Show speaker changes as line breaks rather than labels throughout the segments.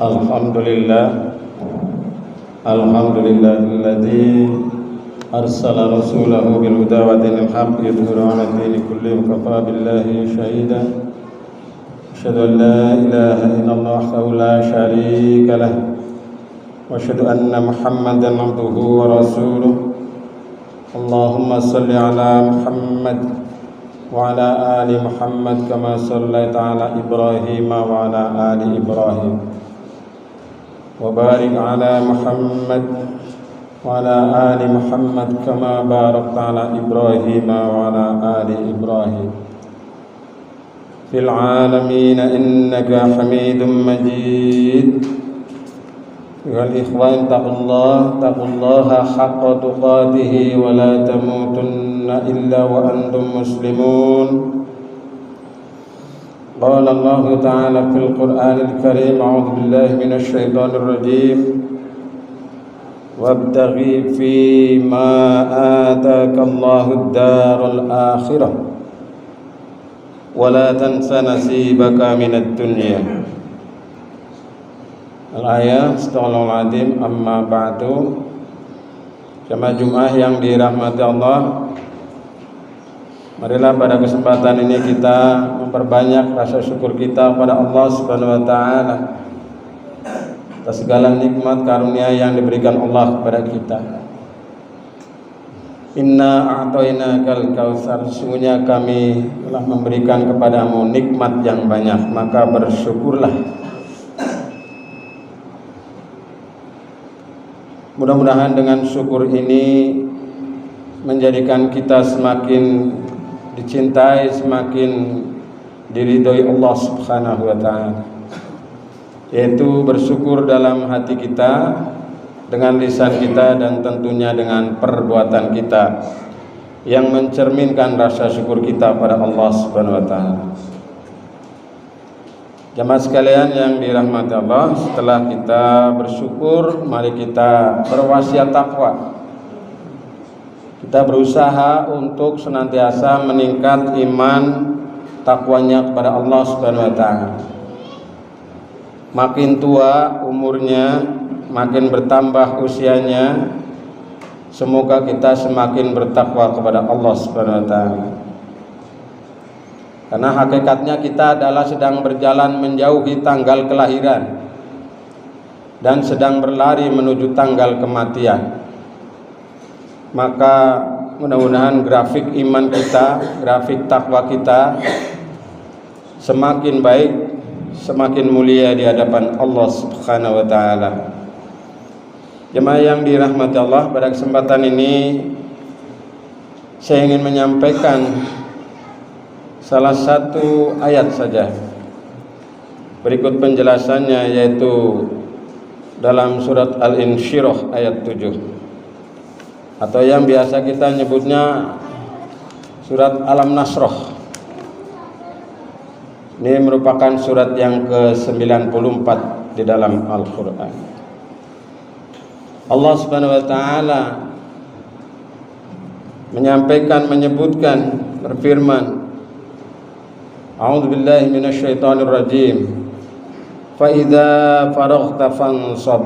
Alhamdulillah Alhamdulillahilladzi arsala rasulahu bil huda wa dinil haqq yudhhiru 'ala ad-dini kullihi wa kafaa billahi shahida. Asyhadu an la ilaha illallah wahdahu la syarika lah wa asyhadu anna Muhammadan 'abduhu wa rasuluh. Allahumma shalli 'ala Muhammad wa 'ala ali Muhammad kama shallaita 'ala Ibrahim wa 'ala ali Ibrahim. وبارك على محمد وعلى آل محمد كما باركت على إبراهيم وعلى آل إبراهيم في العالمين إنك حميد مجيد. أيها الإخوان اتقوا الله حق تقاته ولا تموتن إلا وأنتم مسلمون. قال الله تعالى في القرآن الكريم: أعوذ بالله من الشيطان الرجيم وابتغ فيما آتاك الله الدار الآخرة ولا تنس نصيبك من الدنيا. Al-ayat Astagfirullahaladzim. Amma ba'du. Jemaah Jumat yang dirahmati Allah, marilah pada kesempatan ini kita memperbanyak rasa syukur kita kepada Allah Subhanahu wa taala atas segala nikmat karunia yang diberikan Allah kepada kita. Inna a'tainakal kautsar, sesungguhnya kami telah memberikan kepadamu nikmat yang banyak, maka bersyukurlah. Mudah-mudahan dengan syukur ini menjadikan kita semakin dicintai, semakin diridhoi Allah Subhanahu wa taala, yaitu bersyukur dalam hati kita, dengan lisan kita, dan tentunya dengan perbuatan kita yang mencerminkan rasa syukur kita pada Allah Subhanahu wa taala. Jamaah sekalian yang dirahmati Allah, setelah kita bersyukur, mari kita berwasiat takwa. Kita berusaha untuk senantiasa meningkat iman takwanya kepada Allah Subhanahu wa taala. Makin tua umurnya, makin bertambah usianya, semoga kita semakin bertakwa kepada Allah Subhanahu wa taala. Karena hakikatnya kita adalah sedang berjalan menjauhi tanggal kelahiran dan sedang berlari menuju tanggal kematian. Maka mudah-mudahan grafik iman kita, grafik takwa kita semakin baik, semakin mulia di hadapan Allah Subhanahu wa taala. Jemaah yang dirahmati Allah, pada kesempatan ini saya ingin menyampaikan salah satu ayat saja. Berikut penjelasannya, yaitu dalam surat Al-Insyirah ayat 7, atau yang biasa kita nyebutnya surat Alam Nasrah. Ini merupakan surat yang ke-94 di dalam Al-Quran. Allah Subhanahu wa taala menyampaikan, menyebutkan, berfirman, A'udzu billahi minasyaitonir rajim. Fa idza faraghta fansab.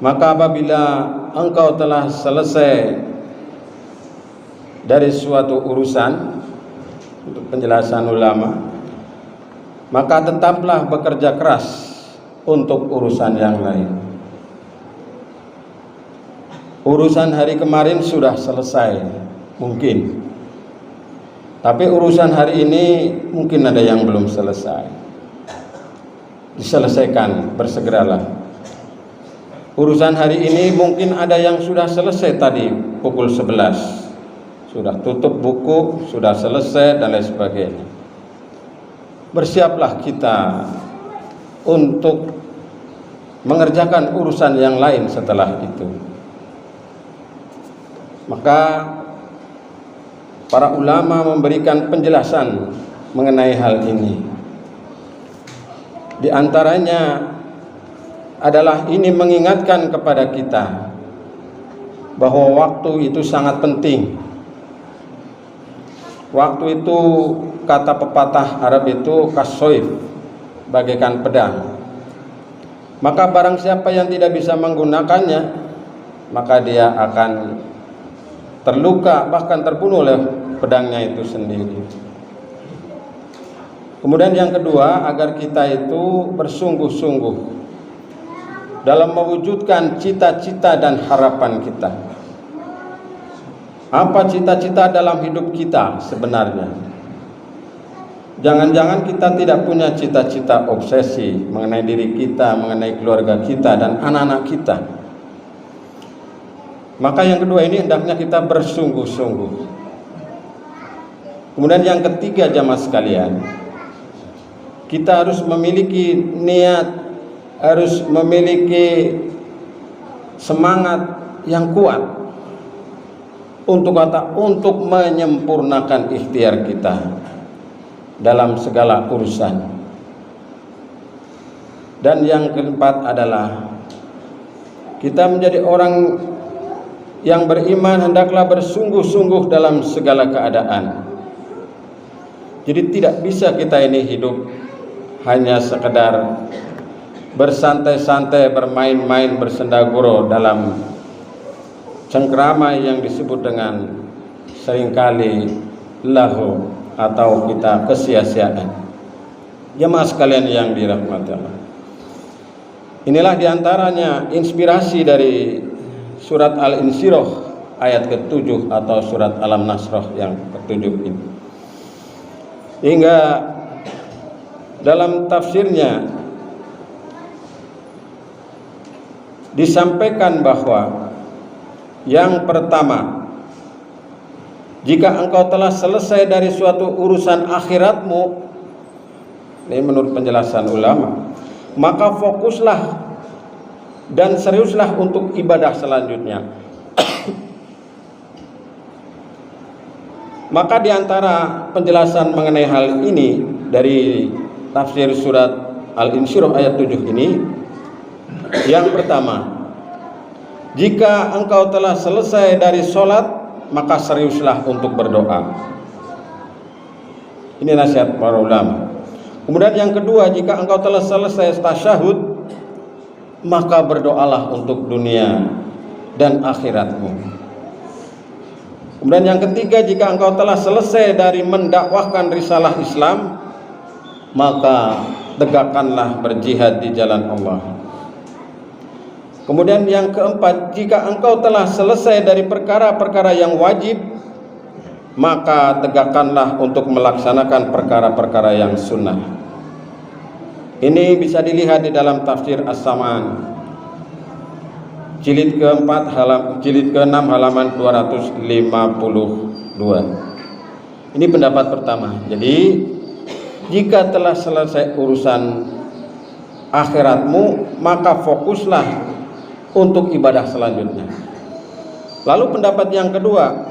Maka apabila engkau telah selesai dari suatu urusan, untuk penjelasan ulama, maka tetaplah bekerja keras untuk urusan yang lain. Urusan hari kemarin sudah selesai mungkin, tapi urusan hari ini mungkin ada yang belum selesai. Diselesaikan, bersegeralah. Urusan hari ini mungkin ada yang sudah selesai tadi pukul 11, sudah tutup buku, sudah selesai, dan lain sebagainya. Bersiaplah kita untuk mengerjakan urusan yang lain setelah itu. Maka para ulama memberikan penjelasan mengenai hal ini. Di antaranya adalah ini mengingatkan kepada kita bahwa waktu itu sangat penting. Waktu itu, kata pepatah Arab itu kasoif, bagaikan pedang. Maka barang siapa yang tidak bisa menggunakannya, maka dia akan terluka, bahkan terbunuh oleh pedangnya itu sendiri. Kemudian yang kedua, agar kita itu bersungguh-sungguh dalam mewujudkan cita-cita dan harapan kita. Apa cita-cita dalam hidup kita sebenarnya? Jangan-jangan kita tidak punya cita-cita obsesi mengenai diri kita, mengenai keluarga kita dan anak-anak kita. Maka yang kedua ini hendaknya kita bersungguh-sungguh. Kemudian yang ketiga, jamaah sekalian, kita harus memiliki niat, harus memiliki semangat yang kuat untuk menyempurnakan ikhtiar kita dalam segala urusan. Dan yang keempat adalah kita menjadi orang yang beriman hendaklah bersungguh-sungguh dalam segala keadaan. Jadi tidak bisa kita ini hidup hanya sekedar bersantai-santai, bermain-main, bersendaguro dalam cengkrama yang disebut dengan seringkali lahu atau kita kesia-siaan. Jemaah sekalian yang dirahmati Allah, inilah diantaranya inspirasi dari surat Al-Insyirah ayat ke-7 atau surat Al-Nasrah yang ke-7 ini. Hingga dalam tafsirnya disampaikan bahwa yang pertama, jika engkau telah selesai dari suatu urusan akhiratmu, ini menurut penjelasan ulama, maka fokuslah dan seriuslah untuk ibadah selanjutnya. Maka diantara penjelasan mengenai hal ini dari tafsir surat Al-Insyirah ayat 7 ini, yang pertama, jika engkau telah selesai dari sholat, maka seriuslah untuk berdoa. Ini nasihat para ulama. Kemudian yang kedua, jika engkau telah selesai tasyahud, maka berdoalah untuk dunia dan akhiratmu. Kemudian yang ketiga, jika engkau telah selesai dari mendakwahkan risalah Islam, maka tegakkanlah berjihad di jalan Allah. Kemudian yang keempat, jika engkau telah selesai dari perkara-perkara yang wajib, maka tegakkanlah untuk melaksanakan perkara-perkara yang sunnah. Ini bisa dilihat di dalam tafsir As-Saman jilid ke-6 halaman 252. Ini pendapat pertama. Jadi jika telah selesai urusan akhiratmu, maka fokuslah untuk ibadah selanjutnya. Lalu pendapat yang kedua,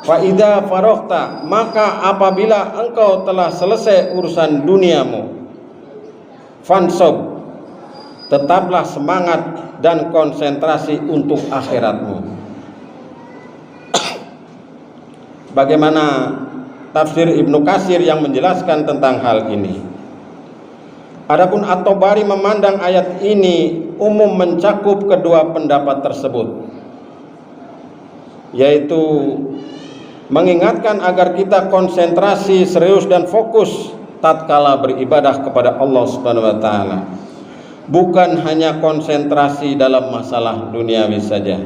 fa idza faraghta, maka apabila engkau telah selesai urusan duniamu, fansab, tetaplah semangat dan konsentrasi untuk akhiratmu. Bagaimana tafsir Ibnu Katsir yang menjelaskan tentang hal ini? Adapun At-Tabari memandang ayat ini umum mencakup kedua pendapat tersebut, yaitu mengingatkan agar kita konsentrasi, serius dan fokus tatkala beribadah kepada Allah Subhanahu wa taala. Bukan hanya konsentrasi dalam masalah duniawi saja.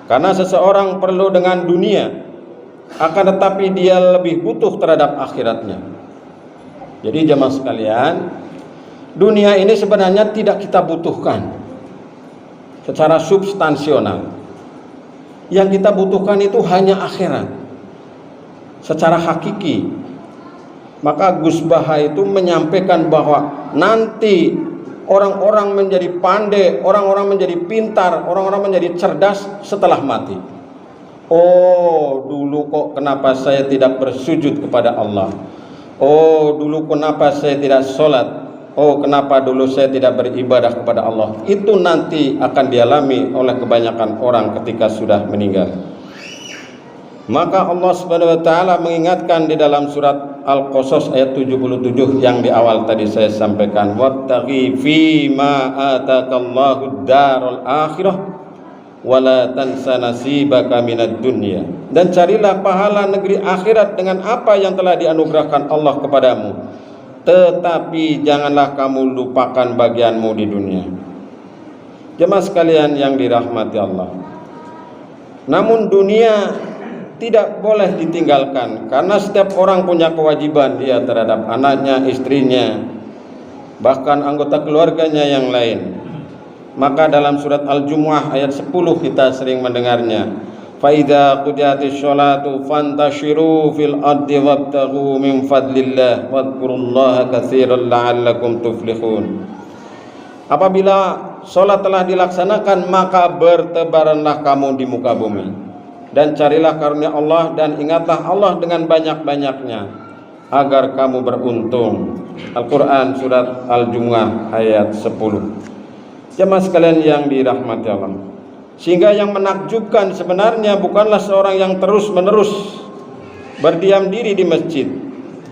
Karena seseorang perlu dengan dunia, akan tetapi dia lebih butuh terhadap akhiratnya. Jadi jemaah sekalian, dunia ini sebenarnya tidak kita butuhkan secara substansional. Yang kita butuhkan itu hanya akhirat secara hakiki. Maka Gus Baha itu menyampaikan bahwa nanti orang-orang menjadi pandai, orang-orang menjadi pintar, orang-orang menjadi cerdas setelah mati. Oh, dulu kok kenapa saya tidak bersujud kepada Allah? Oh, dulu kenapa saya tidak sholat? Oh, kenapa dulu saya tidak beribadah kepada Allah? Itu nanti akan dialami oleh kebanyakan orang ketika sudah meninggal. Maka Allah Subhanahu wa taala mengingatkan di dalam surat Al-Qasas ayat 77 yang di awal tadi saya sampaikan, wattaqi fima atakallahu darul akhirah wala tansa nasibaka minad dunya, dan carilah pahala negeri akhirat dengan apa yang telah dianugerahkan Allah kepadamu, tetapi janganlah kamu lupakan bagianmu di dunia. Jemaah sekalian yang dirahmati Allah, namun dunia tidak boleh ditinggalkan, karena setiap orang punya kewajiban dia terhadap anaknya, istrinya, bahkan anggota keluarganya yang lain. Maka dalam surat Al-Jumu'ah ayat 10 kita sering mendengarnya, fa idza qudiyatis sholatu fantashiru fil ardi wabtaghu min fadlillah wadhkurullaha katsiran la'allakum tuflihun. Apabila sholat telah dilaksanakan, maka bertebaranlah kamu di muka bumi dan carilah karunia Allah, dan ingatlah Allah dengan banyak-banyaknya agar kamu beruntung. Al-Quran surat Al-Jumu'ah ayat 10. Jemaah sekalian yang dirahmati Allah, sehingga yang menakjubkan sebenarnya bukanlah seorang yang terus-menerus berdiam diri di masjid,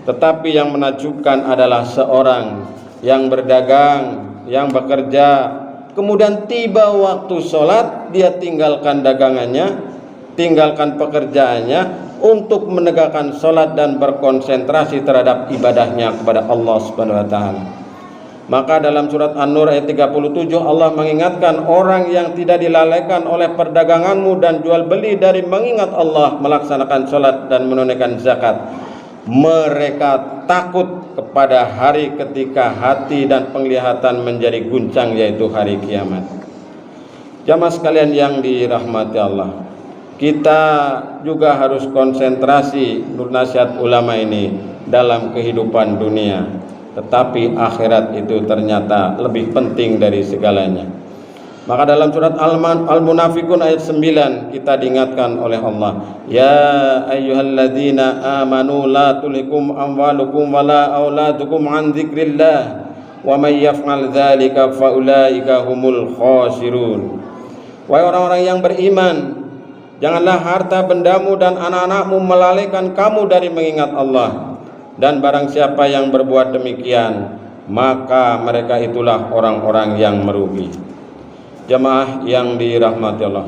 tetapi yang menakjubkan adalah seorang yang berdagang, yang bekerja, kemudian tiba waktu sholat dia tinggalkan dagangannya, tinggalkan pekerjaannya untuk menegakkan sholat dan berkonsentrasi terhadap ibadahnya kepada Allah Subhanahu wa taala. Maka dalam surat An-Nur ayat 37 Allah mengingatkan orang yang tidak dilalaikan oleh perdaganganmu dan jual beli dari mengingat Allah, melaksanakan sholat dan menunaikan zakat, mereka takut kepada hari ketika hati dan penglihatan menjadi guncang, yaitu hari kiamat. Jamaah sekalian yang dirahmati Allah, kita juga harus konsentrasi menurut nasihat ulama ini dalam kehidupan dunia, tetapi akhirat itu ternyata lebih penting dari segalanya. Maka dalam surat Al-Munafikun ayat 9 kita diingatkan oleh Allah, ya ayyuhalladzina amanu la tulhikum amwalukum wala auladukum an dzikrillah wa may yaf'al dzalika faulaika humul khasirun. Wahai orang-orang yang beriman, janganlah harta bendamu dan anak-anakmu melalaikan kamu dari mengingat Allah, dan barang siapa yang berbuat demikian, maka mereka itulah orang-orang yang merugi. Jemaah yang dirahmati Allah,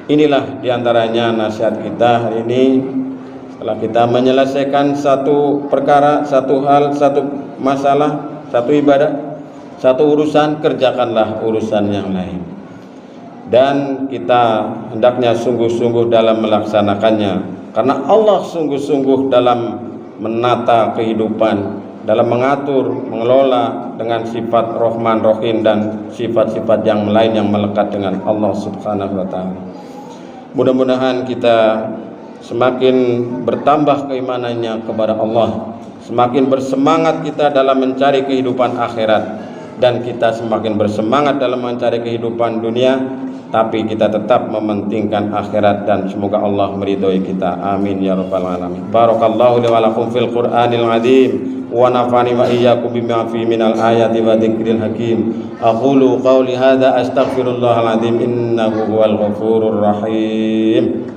inilah diantaranya nasihat kita hari ini. Setelah kita menyelesaikan satu perkara, satu hal, satu masalah, satu ibadah, satu urusan, kerjakanlah urusan yang lain. Dan kita hendaknya sungguh-sungguh dalam melaksanakannya, karena Allah sungguh-sungguh dalam menata kehidupan, dalam mengatur, mengelola dengan sifat Rahman Rahim dan sifat-sifat yang lain yang melekat dengan Allah Subhanahu wa taala. Mudah-mudahan kita semakin bertambah keimanannya kepada Allah, semakin bersemangat kita dalam mencari kehidupan akhirat, dan kita semakin bersemangat dalam mencari kehidupan dunia, tapi kita tetap mementingkan akhirat, dan semoga Allah meridhoi kita. Amin ya rabbal alamin. Barakallahu li wa lakum fil Qur'anil azim wa nafa'ani wa iyyakum bima fi minal ayati wa dzikril hakim. Aqulu qawli hadza astaghfirullahal azim innahu huwal ghafurur rahim.